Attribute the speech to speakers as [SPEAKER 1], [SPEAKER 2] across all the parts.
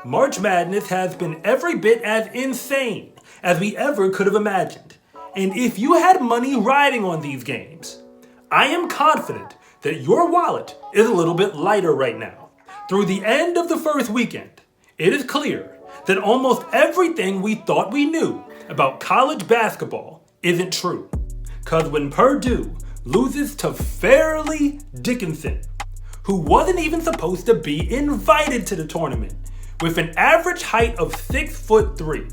[SPEAKER 1] March Madness has been every bit as insane as we ever could have imagined. And if you had money riding on these games, I am confident that your wallet is a little bit lighter right now. Through the end of the first weekend, it is clear that almost everything we thought we knew about college basketball isn't true. Cause when Purdue loses to Fairleigh Dickinson, who wasn't even supposed to be invited to the tournament, with an average height of 6'3",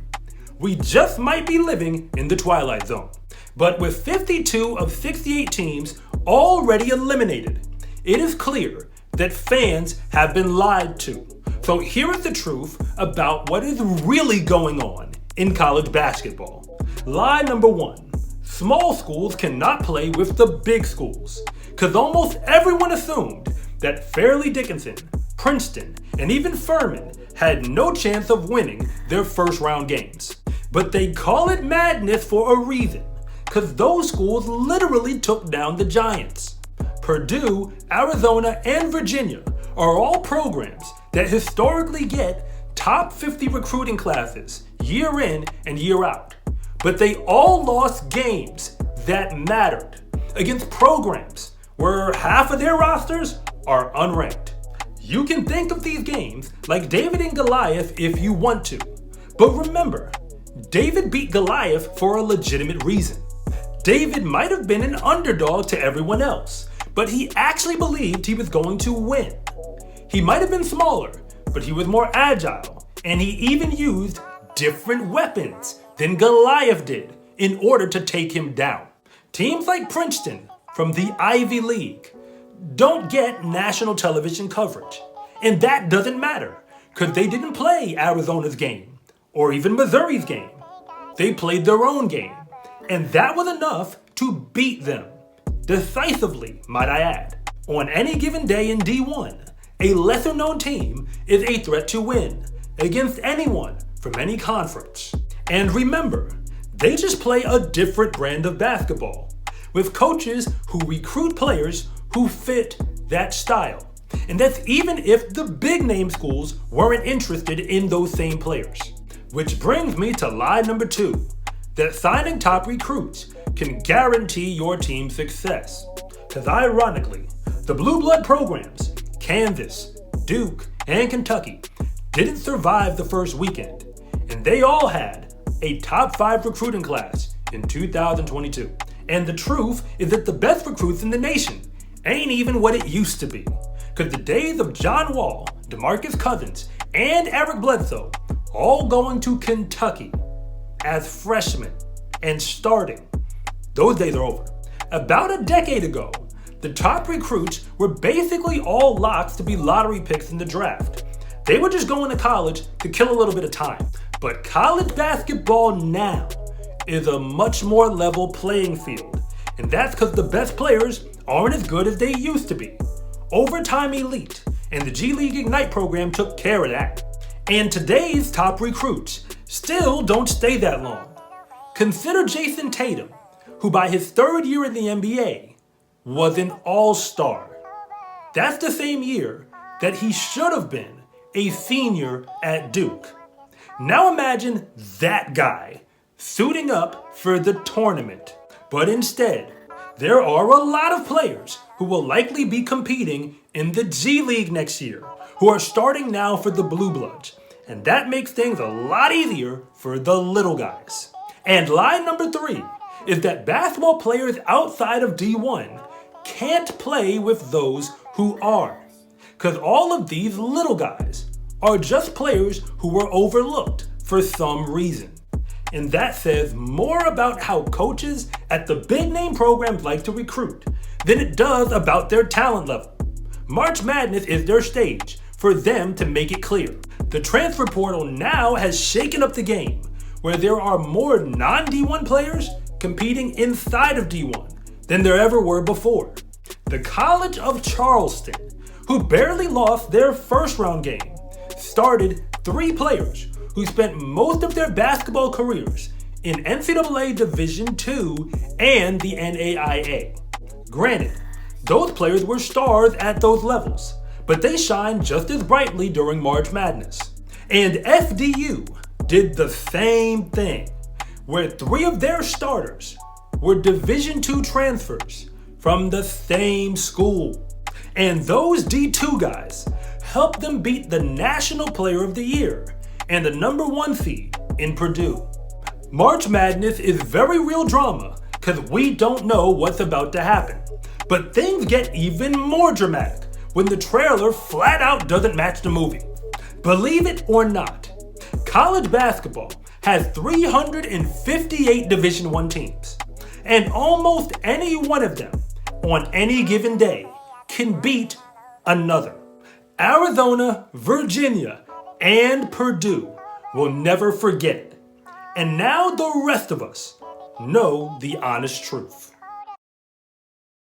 [SPEAKER 1] we just might be living in the Twilight Zone. But with 52 of 68 teams already eliminated, it is clear that fans have been lied to. So here is the truth about what is really going on in college basketball. Lie number one, small schools cannot play with the big schools, because almost everyone assumed that Fairleigh Dickinson, Princeton, and even Furman had no chance of winning their first round games. But they call it madness for a reason, because those schools literally took down the Giants. Purdue, Arizona, and Virginia are all programs that historically get top 50 recruiting classes year in and year out. But they all lost games that mattered against programs where half of their rosters are unranked. You can think of these games like David and Goliath if you want to. But remember, David beat Goliath for a legitimate reason. David might have been an underdog to everyone else, but he actually believed he was going to win. He might have been smaller, but he was more agile, and he even used different weapons than Goliath did in order to take him down. Teams like Princeton from the Ivy League don't get national television coverage. And that doesn't matter, because they didn't play Arizona's game, or even Missouri's game. They played their own game, and that was enough to beat them. Decisively, might I add. On any given day in D1, a lesser-known team is a threat to win against anyone from any conference. And remember, they just play a different brand of basketball, with coaches who recruit players who fit that style. And that's even if the big name schools weren't interested in those same players. Which brings me to lie number two, that signing top recruits can guarantee your team's success. Because ironically, the blue blood programs, Kansas, Duke, and Kentucky, didn't survive the first weekend. And they all had a top 5 recruiting class in 2022. And the truth is that the best recruits in the nation ain't even what it used to be. Because the days of John Wall, DeMarcus Cousins, and Eric Bledsoe all going to Kentucky as freshmen and starting, those days are over. About a decade ago, the top recruits were basically all locks to be lottery picks in the draft. They were just going to college to kill a little bit of time. But college basketball now is a much more level playing field. And that's because the best players aren't as good as they used to be. Overtime elite, and the G League Ignite program took care of that. And today's top recruits still don't stay that long. Consider Jason Tatum, who by his third year in the NBA was an all-star. That's the same year that he should have been a senior at Duke. Now imagine that guy suiting up for the tournament. But instead, there are a lot of players who will likely be competing in the G League next year, who are starting now for the Blue Bloods. And that makes things a lot easier for the little guys. And lie number 3 is that basketball players outside of D1 can't play with those who are. Because all of these little guys are just players who were overlooked for some reason. And that says more about how coaches at the big name programs like to recruit than it does about their talent level. March Madness is their stage for them to make it clear. The transfer portal now has shaken up the game, where there are more non-D1 players competing inside of D1 than there ever were before. The College of Charleston, who barely lost their first round game, started 3 players who spent most of their basketball careers in NCAA Division II and the NAIA. Granted, those players were stars at those levels, but they shined just as brightly during March Madness. And FDU did the same thing, where 3 of their starters were Division II transfers from the same school. And those D2 guys helped them beat the National Player of the Year and the #1 seed in Purdue. March Madness is very real drama because we don't know what's about to happen. But things get even more dramatic when the trailer flat out doesn't match the movie. Believe it or not, college basketball has 358 Division I teams, and almost any one of them on any given day can beat another. Arizona, Virginia, and Purdue will never forget it. And now the rest of us know the honest truth.